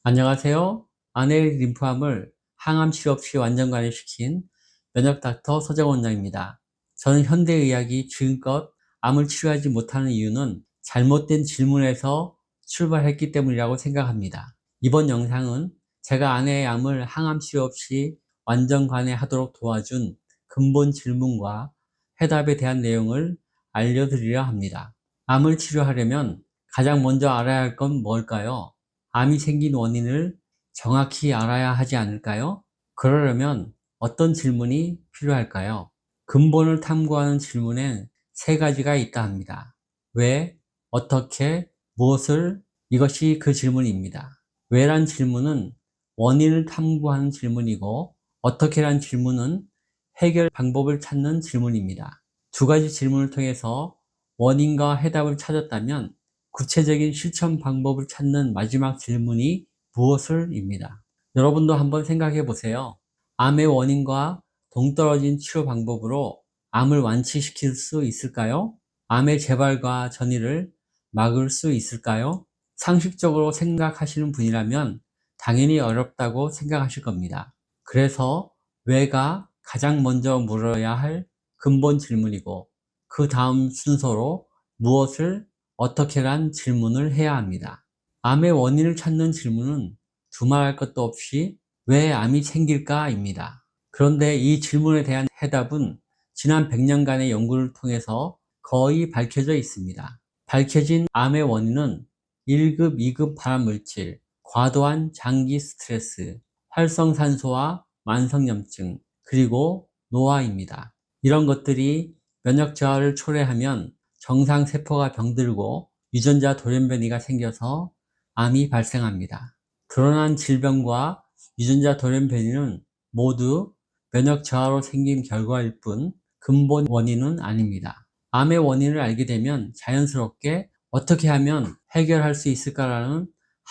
안녕하세요. 아내의 림프암을 항암 치료 없이 완전 관리시킨 면역 닥터 서정 원장입니다. 저는 현대의학이 지금껏 암을 치료하지 못하는 이유는 잘못된 질문에서 출발했기 때문이라고 생각합니다. 이번 영상은 제가 아내의 암을 항암 치료 없이 완전 관해하도록 도와준 근본 질문과 해답에 대한 내용을 알려드리려 합니다. 암을 치료하려면 가장 먼저 알아야 할 건 뭘까요? 암이 생긴 원인을 정확히 알아야 하지 않을까요? 그러려면 어떤 질문이 필요할까요? 근본을 탐구하는 질문엔 세 가지가 있다 합니다. 왜, 어떻게, 무엇을, 이것이 그 질문입니다. 왜란 질문은 원인을 탐구하는 질문이고, 어떻게란 질문은 해결 방법을 찾는 질문입니다. 두 가지 질문을 통해서 원인과 해답을 찾았다면 구체적인 실천 방법을 찾는 마지막 질문이 무엇을? 입니다. 여러분도 한번 생각해 보세요. 암의 원인과 동떨어진 치료 방법으로 암을 완치시킬 수 있을까요? 암의 재발과 전이를 막을 수 있을까요? 상식적으로 생각하시는 분이라면 당연히 어렵다고 생각하실 겁니다. 그래서 왜가 가장 먼저 물어야 할 근본 질문이고, 그 다음 순서로 무엇을 어떻게란 질문을 해야 합니다. 암의 원인을 찾는 질문은 두말할 것도 없이 왜 암이 생길까? 입니다. 그런데 이 질문에 대한 해답은 지난 100년간의 연구를 통해서 거의 밝혀져 있습니다. 밝혀진 암의 원인은 1급, 2급 발암물질, 과도한 장기 스트레스, 활성산소와 만성염증, 그리고 노화입니다. 이런 것들이 면역 저하를 초래하면 정상세포가 병들고 유전자 돌연변이가 생겨서 암이 발생합니다. 드러난 질병과 유전자 돌연변이는 모두 면역 저하로 생긴 결과일 뿐 근본 원인은 아닙니다. 암의 원인을 알게 되면 자연스럽게 어떻게 하면 해결할 수 있을까라는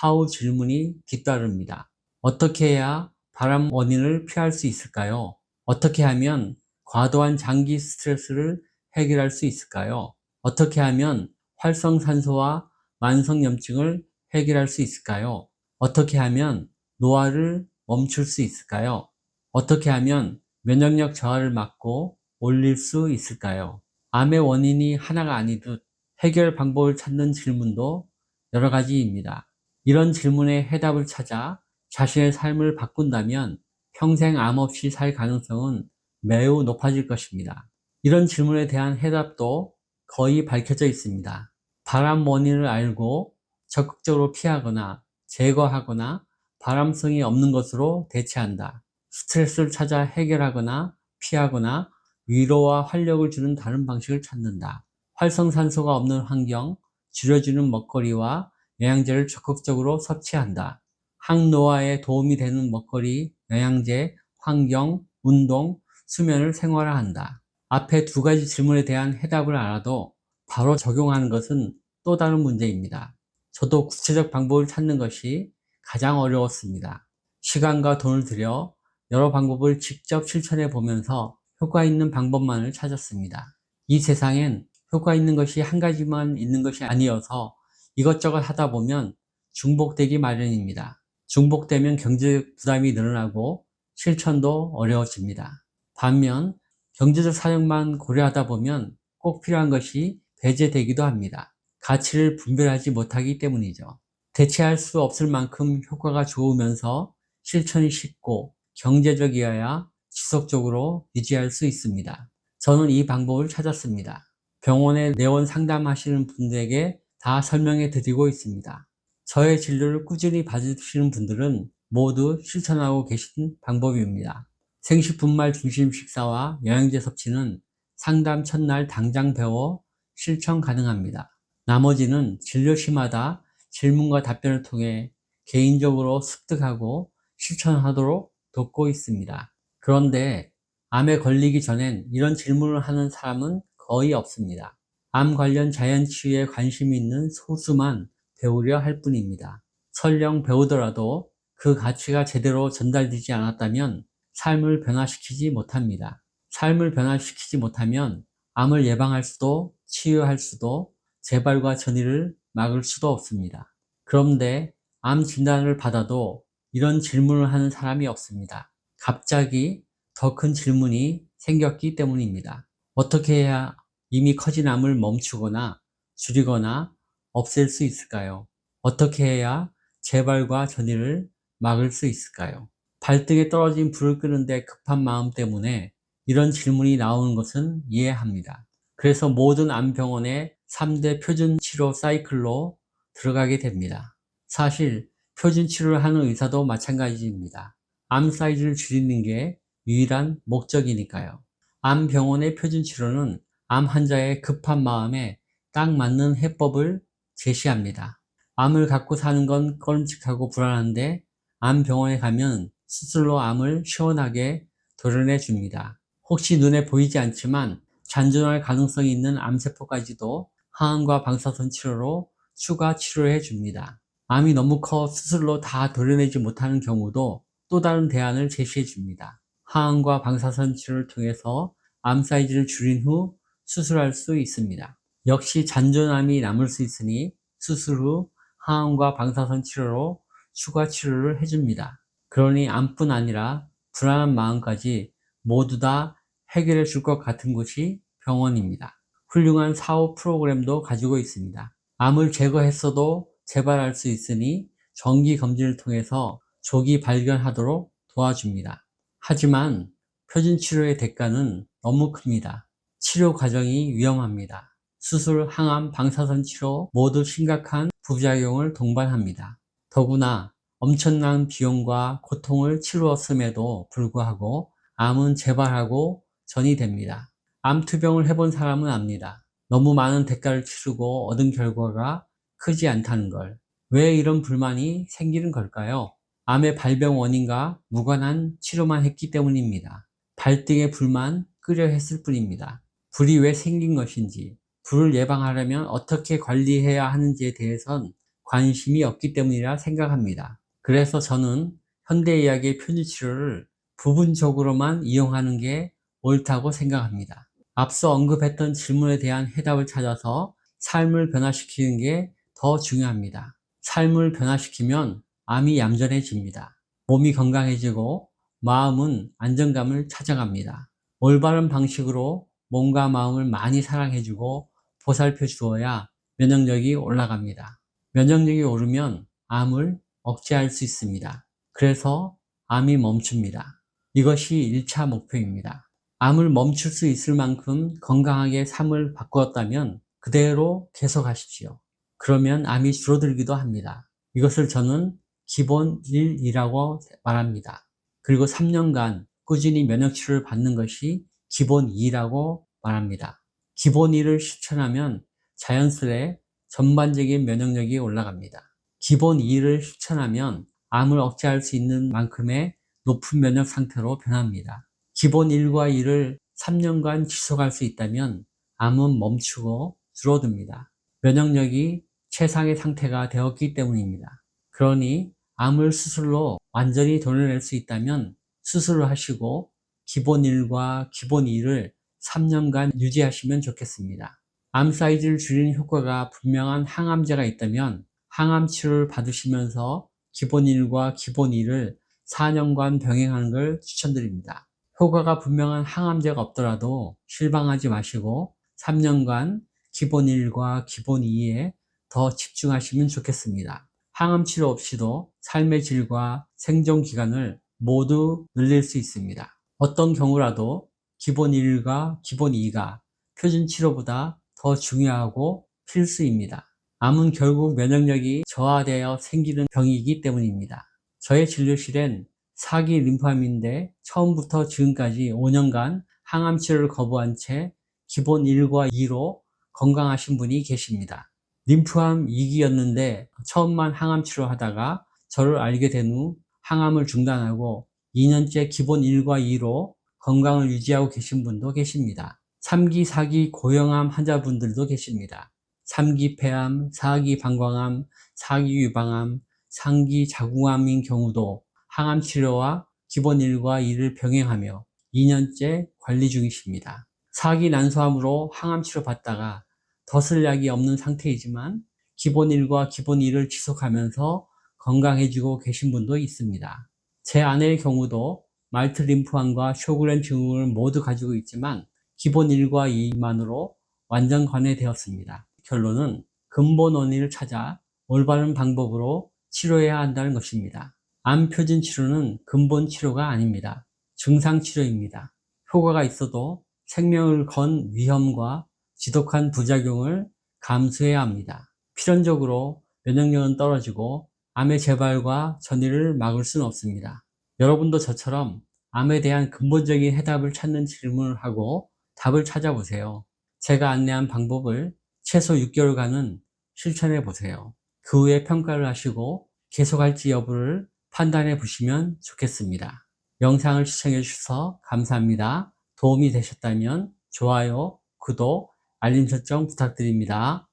how 질문이 뒤따릅니다. 어떻게 해야 발암 원인을 피할 수 있을까요? 어떻게 하면 과도한 장기 스트레스를 해결할 수 있을까요? 어떻게 하면 활성산소와 만성염증을 해결할 수 있을까요? 어떻게 하면 노화를 멈출 수 있을까요? 어떻게 하면 면역력 저하를 막고 올릴 수 있을까요? 암의 원인이 하나가 아니듯 해결 방법을 찾는 질문도 여러 가지입니다. 이런 질문에 해답을 찾아 자신의 삶을 바꾼다면 평생 암 없이 살 가능성은 매우 높아질 것입니다. 이런 질문에 대한 해답도 거의 밝혀져 있습니다. 발암 원인을 알고 적극적으로 피하거나 제거하거나 발암성이 없는 것으로 대체한다. 스트레스를 찾아 해결하거나 피하거나 위로와 활력을 주는 다른 방식을 찾는다. 활성산소가 없는 환경, 줄여주는 먹거리와 영양제를 적극적으로 섭취한다. 항노화에 도움이 되는 먹거리, 영양제, 환경, 운동, 수면을 생활화한다. 앞에 두 가지 질문에 대한 해답을 알아도 바로 적용하는 것은 또 다른 문제입니다. 저도 구체적 방법을 찾는 것이 가장 어려웠습니다. 시간과 돈을 들여 여러 방법을 직접 실천해 보면서 효과 있는 방법만을 찾았습니다. 이 세상엔 효과 있는 것이 한 가지만 있는 것이 아니어서 이것저것 하다 보면 중복되기 마련입니다. 중복되면 경제적 부담이 늘어나고 실천도 어려워집니다. 반면 경제적 사용만 고려하다 보면 꼭 필요한 것이 배제되기도 합니다. 가치를 분별하지 못하기 때문이죠. 대체할 수 없을 만큼 효과가 좋으면서 실천이 쉽고 경제적이어야 지속적으로 유지할 수 있습니다. 저는 이 방법을 찾았습니다. 병원에 내원 상담하시는 분들에게 다 설명해 드리고 있습니다. 저의 진료를 꾸준히 받으시는 분들은 모두 실천하고 계신 방법입니다. 생식분말 중심 식사와 영양제 섭취는 상담 첫날 당장 배워 실천 가능합니다. 나머지는 진료 시마다 질문과 답변을 통해 개인적으로 습득하고 실천하도록 돕고 있습니다. 그런데 암에 걸리기 전엔 이런 질문을 하는 사람은 거의 없습니다. 암 관련 자연치유에 관심이 있는 소수만 배우려 할 뿐입니다. 설령 배우더라도 그 가치가 제대로 전달되지 않았다면 삶을 변화시키지 못합니다. 삶을 변화시키지 못하면 암을 예방할 수도 치유할 수도 재발과 전이를 막을 수도 없습니다. 그런데 암 진단을 받아도 이런 질문을 하는 사람이 없습니다. 갑자기 더 큰 질문이 생겼기 때문입니다. 어떻게 해야 이미 커진 암을 멈추거나 줄이거나 없앨 수 있을까요? 어떻게 해야 재발과 전이를 막을 수 있을까요? 발등에 떨어진 불을 끄는데 급한 마음 때문에 이런 질문이 나오는 것은 이해합니다. 그래서 모든 암병원의 3대 표준 치료 사이클로 들어가게 됩니다. 사실 표준 치료를 하는 의사도 마찬가지입니다. 암 사이즈를 줄이는 게 유일한 목적이니까요. 암병원의 표준 치료는 암 환자의 급한 마음에 딱 맞는 해법을 제시합니다. 암을 갖고 사는 건 꺼림칙하고 불안한데 암병원에 가면 수술로 암을 시원하게 도려내 줍니다. 혹시 눈에 보이지 않지만 잔존할 가능성이 있는 암세포까지도 항암과 방사선 치료로 추가 치료해 줍니다. 암이 너무 커 수술로 다 도려내지 못하는 경우도 또 다른 대안을 제시해 줍니다. 항암과 방사선 치료를 통해서 암 사이즈를 줄인 후 수술할 수 있습니다. 역시 잔존암이 남을 수 있으니 수술 후 항암과 방사선 치료로 추가 치료를 해줍니다. 그러니 암뿐 아니라 불안한 마음까지 모두 다 해결해 줄 것 같은 곳이 병원입니다. 훌륭한 사후 프로그램도 가지고 있습니다. 암을 제거했어도 재발할 수 있으니 정기 검진을 통해서 조기 발견하도록 도와줍니다. 하지만 표준 치료의 대가는 너무 큽니다. 치료 과정이 위험합니다. 수술, 항암, 방사선 치료 모두 심각한 부작용을 동반합니다. 더구나 엄청난 비용과 고통을 치루었음에도 불구하고 암은 재발하고 전이 됩니다. 암 투병을 해본 사람은 압니다. 너무 많은 대가를 치르고 얻은 결과가 크지 않다는 걸. 왜 이런 불만이 생기는 걸까요? 암의 발병 원인과 무관한 치료만 했기 때문입니다. 발등에 불만 끄려 했을 뿐입니다. 불이 왜 생긴 것인지, 불을 예방하려면 어떻게 관리해야 하는지에 대해선 관심이 없기 때문이라 생각합니다. 그래서 저는 현대의학의 표준치료를 부분적으로만 이용하는 게 옳다고 생각합니다. 앞서 언급했던 질문에 대한 해답을 찾아서 삶을 변화시키는 게 더 중요합니다. 삶을 변화시키면 암이 얌전해집니다. 몸이 건강해지고 마음은 안정감을 찾아갑니다. 올바른 방식으로 몸과 마음을 많이 사랑해주고 보살펴 주어야 면역력이 올라갑니다. 면역력이 오르면 암을 억제할 수 있습니다. 그래서 암이 멈춥니다. 이것이 1차 목표입니다. 암을 멈출 수 있을 만큼 건강하게 삶을 바꾸었다면 그대로 계속하십시오. 그러면 암이 줄어들기도 합니다. 이것을 저는 기본 1이라고 말합니다. 그리고 3년간 꾸준히 면역치료를 받는 것이 기본 2라고 말합니다. 기본 1을 실천하면 자연스레 전반적인 면역력이 올라갑니다. 기본 2를 실천하면 암을 억제할 수 있는 만큼의 높은 면역 상태로 변합니다. 기본 1과 2를 3년간 지속할 수 있다면 암은 멈추고 줄어듭니다. 면역력이 최상의 상태가 되었기 때문입니다. 그러니 암을 수술로 완전히 도려낼 수 있다면 수술을 하시고 기본 1과 기본 2를 3년간 유지하시면 좋겠습니다. 암 사이즈를 줄이는 효과가 분명한 항암제가 있다면 항암 치료를 받으시면서 기본 1과 기본 2를 4년간 병행하는 걸 추천드립니다. 효과가 분명한 항암제가 없더라도 실망하지 마시고 3년간 기본 1과 기본 2에 더 집중하시면 좋겠습니다. 항암 치료 없이도 삶의 질과 생존 기간을 모두 늘릴 수 있습니다. 어떤 경우라도 기본 1과 기본 2가 표준 치료보다 더 중요하고 필수입니다. 암은 결국 면역력이 저하되어 생기는 병이기 때문입니다. 저의 진료실엔 4기 림프암인데 처음부터 지금까지 5년간 항암 치료를 거부한 채 기본 1과 2로 건강하신 분이 계십니다. 림프암 2기였는데 처음만 항암 치료하다가 저를 알게 된 후 항암을 중단하고 2년째 기본 1과 2로 건강을 유지하고 계신 분도 계십니다. 3기, 4기 고형암 환자분들도 계십니다. 3기 폐암, 4기 방광암, 4기 유방암, 3기 자궁암인 경우도 항암 치료와 기본 1과 2를 병행하며 2년째 관리 중이십니다. 4기 난소암으로 항암 치료 받다가 더 쓸 약이 없는 상태이지만 기본 1과 기본 2를 지속하면서 건강해지고 계신 분도 있습니다. 제 아내의 경우도 말트 림프암과 쇼그렌 증후군을 모두 가지고 있지만 기본 1과 2만으로 완전 관해되었습니다. 결론은 근본 원인을 찾아 올바른 방법으로 치료해야 한다는 것입니다. 암 표준 치료는 근본 치료가 아닙니다. 증상 치료입니다. 효과가 있어도 생명을 건 위험과 지독한 부작용을 감수해야 합니다. 필연적으로 면역력은 떨어지고 암의 재발과 전이를 막을 수는 없습니다. 여러분도 저처럼 암에 대한 근본적인 해답을 찾는 질문을 하고 답을 찾아보세요. 제가 안내한 방법을 최소 6개월간은 실천해 보세요. 그 후에 평가를 하시고 계속할지 여부를 판단해 보시면 좋겠습니다. 영상을 시청해 주셔서 감사합니다. 도움이 되셨다면 좋아요, 구독, 알림 설정 부탁드립니다.